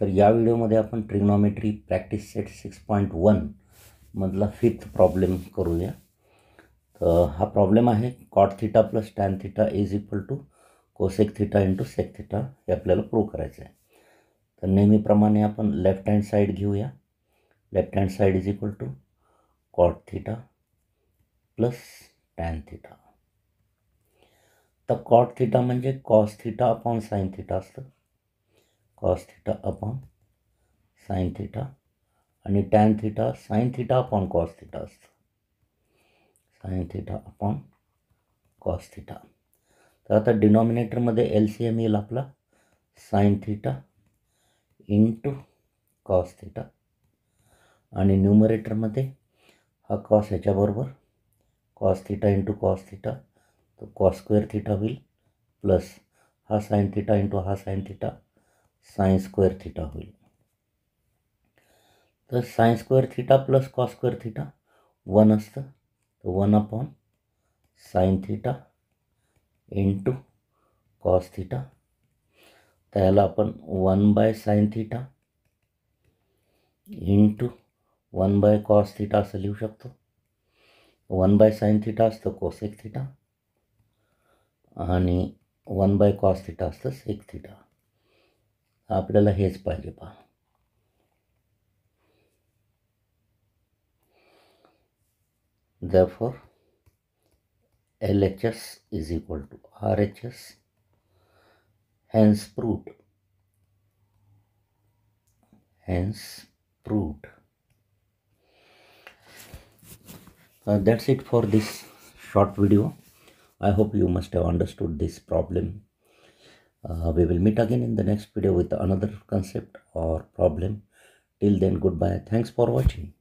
तर या व्हिडिओमध्ये आपण ट्रिग्नॉमेट्री प्रॅक्टिस सेट 6.1 मधला 5th प्रॉब्लेम करूया. तर हा प्रॉब्लेम आहे cot theta plus tan theta is equal to cosec theta into sec theta हे आपल्याला प्रूव्ह करायचं आहे. तर नेहमीप्रमाणे आपण लेफ्ट हँड साईड घेऊया. Left hand side is equal to cot theta plus tan theta. तर कॉट थिटा म्हणजे cos theta upon sine theta असतं. Cos theta upon sine theta आणि tan theta sine theta upon cos theta असतं. Sine theta upon cos theta. तर आता डिनॉमिनेटरमध्ये LCM येईल आपला sine theta into cos theta आणि न्यूमरेटरमध्ये हा कॉस ह्याच्याबरोबर cos theta into cos theta, तो कॉस स्क्वेअर थिटा होईल प्लस हा साइन थिटा इंटू हा sine theta sine square theta होईल. तर sine square theta plus cos square theta 1 असतं. तर 1 upon sine theta into cos theta. त्याला आपण 1 by sine theta into 1 by cos theta असं लिहू शकतो. 1 बाय साइन थिटा असतं कोसेक थिटा आणि 1 बाय कॉस थिटा असतं सेक थिटा. आपल्याला हेच पाहिजे पहा. Therefore, LHS is equal to RHS. Hence proved. Hence proved. That's it for this short video. I hope you must have understood this problem. We will meet again in the next video with another concept or problem. Till then, goodbye. Thanks for watching.